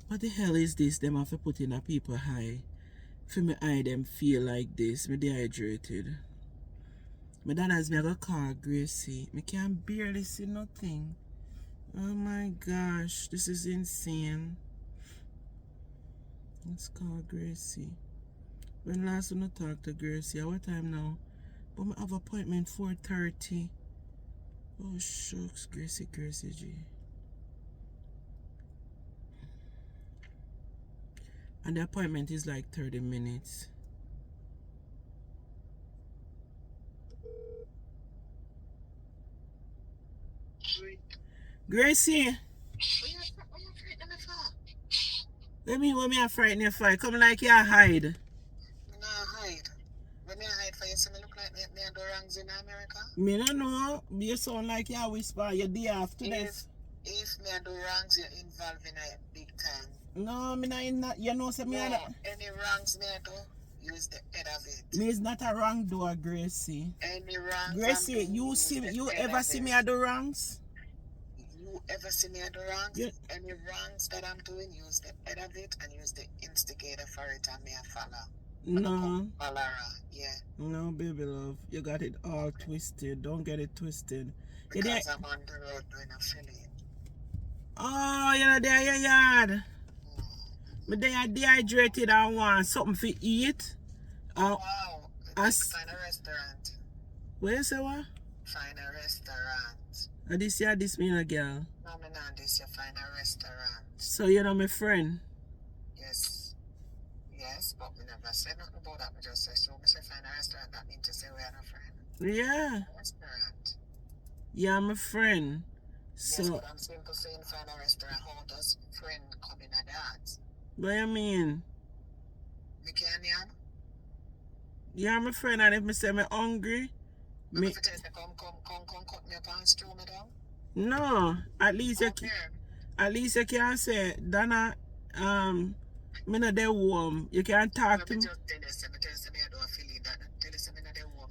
What the hell is this? Them have to put in a people high. For me eye them feel like this. Me dehydrated. My dad has me a call Gracie. Me can barely see nothing. Oh my gosh, this is insane. Let's call Gracie. When last when I talk to Gracie, at what time now? But I have appointment 4:30. Oh shucks, Gracie G. And the appointment is like 30 minutes. Gracie! Let me what me a frighten you for. Come like you hide. No, hide. When me hide for you, so me look like me do wrongs in America? Me no know. You sound like you whisper your day after this. If me do wrongs, you're involved in a big time. No, me not in that. You know, say me no, any wrongs me do, use the head of it. Me is not a wrongdoer, Gracie. Any wrongs? Gracie, you ever see me do wrongs? You ever see me do wrongs? Yeah. Any wrongs that I'm doing, use the head of it and use the instigator for it and me a follow. No. Yeah. No, baby love. You got it all twisted. Don't get it twisted. Because I'm on the road doing a filling. Oh, you're not there, your yard. But they are dehydrated and want something to eat. Wow. Find a restaurant. Where you say what? Find a restaurant. This mean a girl? No, me not this. You find a restaurant. So you know my friend? Yes, but we never said nothing about that. We just said, so we say find a restaurant. That means to say we are a friend. Yeah. Restaurant. Yeah, I'm a friend. So. Yes, but I'm simple saying find a restaurant. How does friend come in at that? What you mean? Me can yam? Yeah, I'm a friend, and if me say me hungry, me tell you, come cut me up and stew me down. No, at least you can say, Donna, me not there warm. You can talk to me.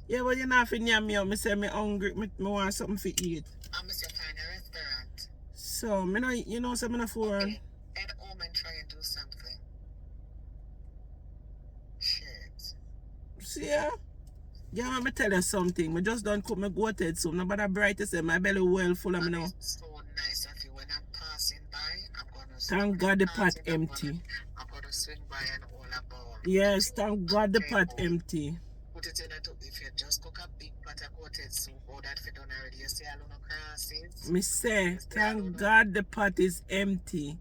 Yeah, but you're not finna me up. Me say me hungry. Me want something to eat. I'm say find a restaurant. So me not, you know, so me not for. Okay. At home and try and do something. Shit. See ya? Yeah, let me tell you something. I just don't cook my goated soup. Nobody bright to say my belly well full of me now. It's so nice of you. When I'm passing by, I'm gonna thank God the pot empty. I'm gonna swing by and all about. Yes, thank God the pot empty. Put it in a tub. If you just cook a big pot of goated soup, or that fit done already, you see all the crosses. Me say, thank God the pot is empty.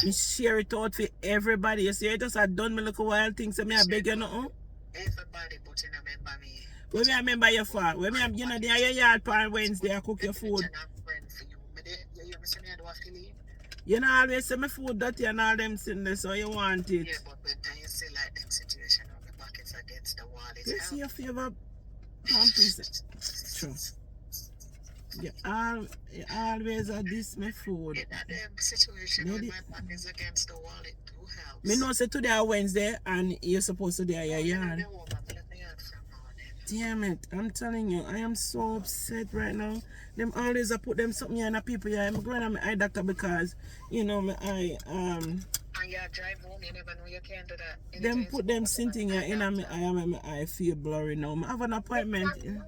Me share it out for everybody. You see, I just had done me look a while things, so me I beg you nothing. Everybody but you remember me. When I remember your fault. When I, you know, they are your yard on Wednesday, I cook your food. You know, always say my food dirty and all them things there, so you want it. Yeah, but when you say like them situation on the buckets against the wall, it's you see your favorite pampers. True. You always are this my food. In that situation when my back is against the wall, it do help. Me know say today are Wednesday and you're supposed to be at your yard. Damn it, I'm telling you, I am so upset right now. Them always I put them something in the people here. I'm going to my eye doctor because, you know, my eye, and you drive home, you never know you can't do that. Them put them something here in my eye and my eye feel blurry now. I have an appointment. You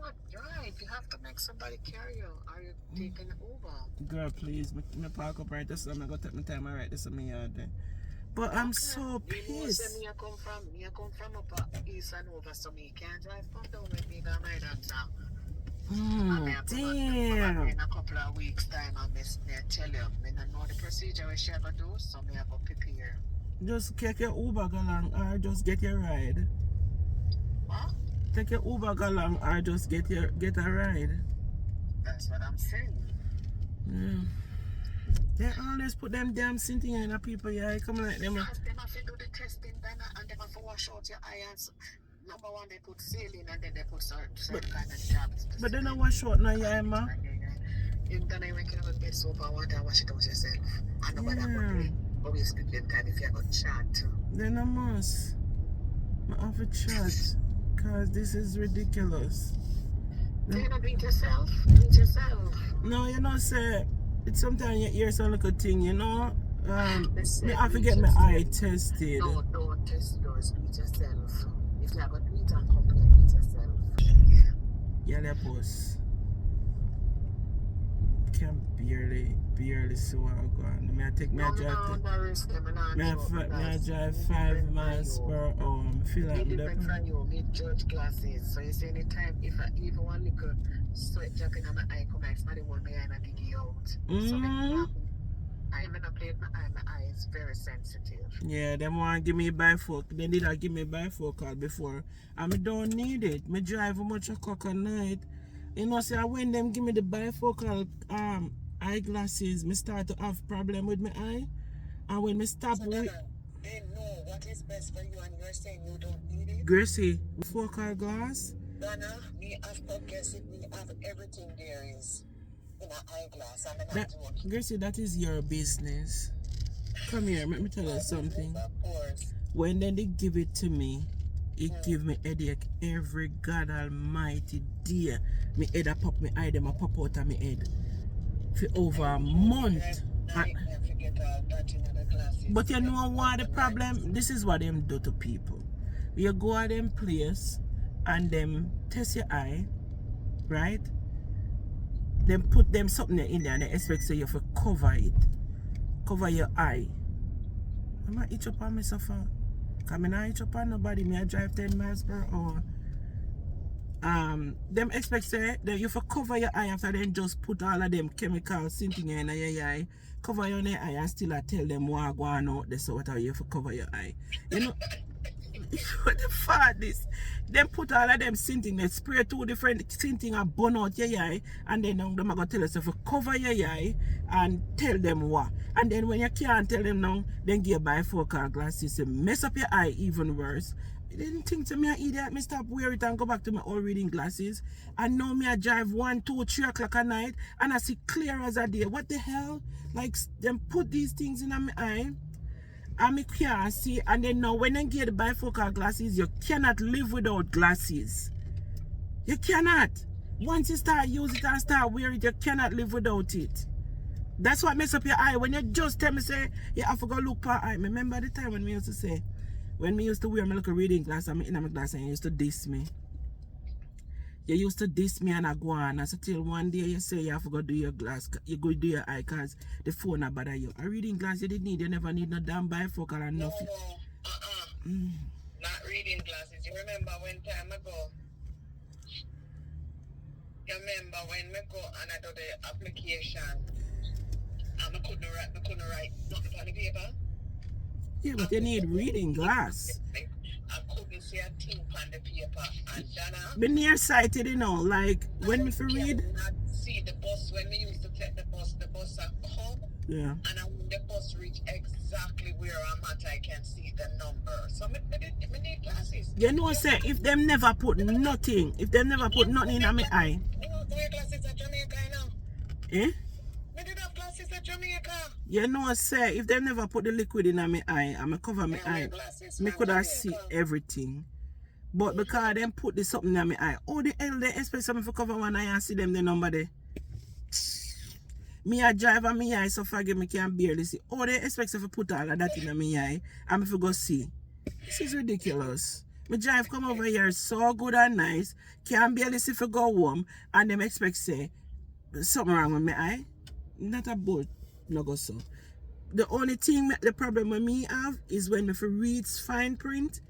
have to make somebody carry you. Are you taking Uber? Girl, please, me park up right there so I'm going to take my time and right this in my yard there. But I'm so pissed. You know, me come from up east and over, so me can't drive from down with me got my doctor. Damn. In a couple of weeks time, I tell you, I don't know the procedure we shall do, so me have to prepare. Just take your Uber go along or just get your ride. What? Take your Uber go along or just get a ride. That's what I'm saying. Yeah. They always put them damn something in the people, yeah, come like them. Because they have to do the testing, and they have to wash out your eyes. Number one, they put saline, and then they put certain kind of jobs. But they don't wash out now, yeah, ma. You're gonna make it with soap and water and wash it out yourself. I know what I'm always spend time if you got chat. Then I must. I have a chat. Because this is ridiculous. Do you not beat yourself? Beat yourself. No, you know, say, it's sometimes you hear some little thing, you know, Me have to get my eye tested. No, don't test yours. Do it yourself. If you have a do it and company, do it yourself. Yeah, that boss. Can barely see what I'm going. Me I take me I drive 5 miles per hour. I feel like me different from you. Me judge glasses. So you say anytime if I even one little sweat drop in my eye, come out, somebody hold me eye and dig you out. So I'm gonna play with my eye is very sensitive. Yeah, them want to give me bifocal. They did not give me bifocal before. And I don't need it. Me drive much a cock at night. You know, say when them give me the bifocal eyeglasses, me start to have problem with my eye. And when me stop with... They know what is best for you and you're saying you don't need it? Gracie, focal glass? Donna, we have progressive, we have everything there is in an eyeglass. I'm not joking. Gracie, that is your business. Come here, let me tell you something. Of course. When then they give it to me, it give me headache every God almighty day. Me head a pop, me eye them a pop out of my head. For over a month. But you know what the problem? This is what them do to people. You go at them place and them test your eye, right? Then put them something in there and they expect so you have to cover it. Cover your eye. I'm not itch up on myself. Because I not itch up on nobody. Me I drive 10 miles per hour. Them expect say that you have to cover your eye after then just put all of them chemicals something in your eye. Cover your eye and still I tell them what go on out there, so what are you have to cover your eye. You know what the fuck this? Them put all of them sinting, they spray 2 different sinting and burn out your eye, and then them are gonna tell us if you cover your eye and tell them what. And then when you can't tell them now, then give bifocal glasses to mess up your eye even worse. I didn't think to me an idiot, me stop wear it and go back to my old reading glasses. And now me I drive 1, 2, 3 o'clock at night and I see clear as a day. What the hell? Like them put these things in my eye and me can't see, and then now when they get the bifocal glasses, you cannot live without glasses. You cannot. Once you start using it and start wearing it, you cannot live without it. That's what mess up your eye. When you just tell me say, yeah, I forgot look per eye. Remember the time when we used to say, when me used to wear my little reading glass and me in my glass and you used to diss me. You used to diss me and I go on. And so till one day you say you have to go do your glass, you go do your eye because the phone not bother you. A reading glass you didn't need, you never need no damn bifocal and nothing. No. Not reading glasses. You remember when time ago? You remember when me go and I do the application and I couldn't write nothing on the paper? Yeah, but you need reading glass. I couldn't see a thing on the paper. And Dana, be nearsighted, you know, like when we read. I not see the bus. When we used to take the bus come. Yeah. And when the bus reach exactly where I'm at, I can see the number. So I need glasses. You know, say if them never put nothing, in my eye. You know, wear glasses at Jamaica now. Eh? I did have glasses at Jamaica. You know, say if they never put the liquid in my eye, I'm cover my eye. Me could have see everything. But because them put this something in my eye, oh the hell they expect something to cover one eye and see them the number there. Me a drive and my eye so forget me can barely see. Oh they expect to put all of that in my eye and me go see. This is ridiculous. My drive come over here so good and nice, can barely see if I go home and them expect say something wrong with my eye. Not a boat. No go so. The only thing, the problem with me have is when I read fine print,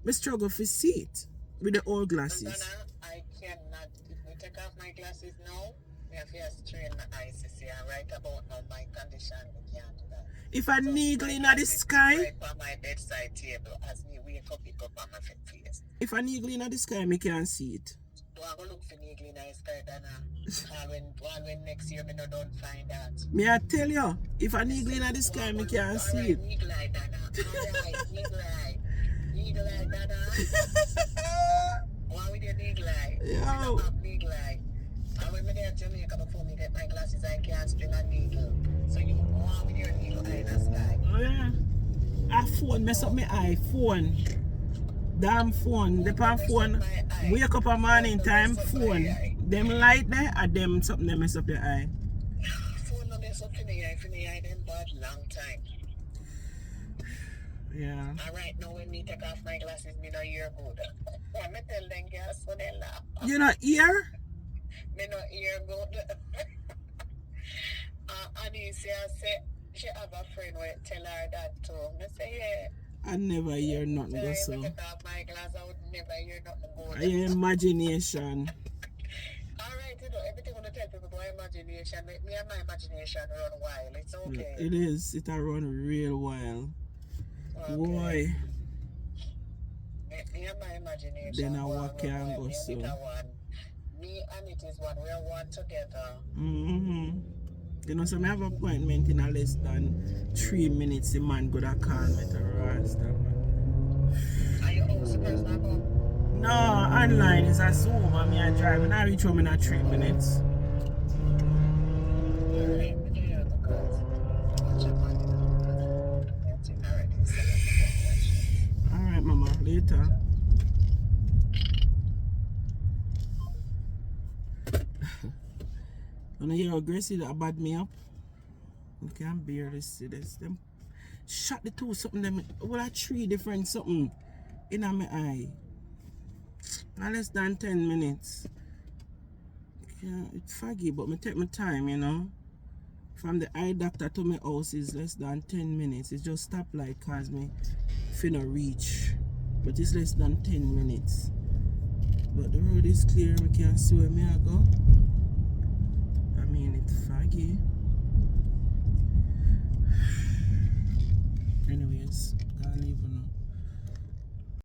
I struggle to see it with the old glasses. I cannot. If I take off my glasses now, I have to strain my eyes to see and write about my condition. I can't do that. If I needle in the sky, right on my bedside table as me wake up, pick up on my face. If I needle in the sky, I can't see it. I go look for needle in the sky, Dana. When next year, I don't find that. Me I tell you, if I needle in the sky, I can't see it. Needle eye, Dana. Alright, needle eye. Needle eye, Dana. Why with your needle eye? Yo. Needle eye. And when I get to Jamaica before me get my glasses, I can't string a needle. So you want with your needle eye in the sky. Oh yeah. A phone mess up my eye. Phone. Damn phone. The phone. Wake up a morning time. Phone. Them light there and them something that mess up your eye. Phone no mess up in the eye. For the eye them bad long time. Yeah. And right now, when me take off my glasses, me no hear good. Me tell them girls, so they laugh. You not here? Me no hear good. Anisha say she have a friend who tell her that too. Me say, yeah. I never hear nothing go If so. I take off my glass, I would never hear nothing good. Your imagination. Alright, you know, everything when I tell people about imagination, me and my imagination run wild. It's okay. It is. It a run real wild. Okay. Boy. Me and my imagination. Then I walk and go so. Me and it is one. We are one together. Mm-hmm. You know, so I have an appointment in a less than 3 minutes. The man go to call me to rasta, man. Are you also person to come? No, online is a Zoom and me I drive and I reach home in 3 minutes. Alright, we do have the calls. Watch your money. Alright, mama, later. When I hear how Gracie that bad me up, I can't barely see this. Them shot the two something them well 3 different something in my eye. Not less than 10 minutes. Yeah, it's foggy, but me take my time, you know. From the eye doctor to my house is less than 10 minutes. It's just stop light cause me finna reach. But it's less than 10 minutes. But the road is clear, we can see where me I go. I mean, it's foggy. Anyways, I'll leave now.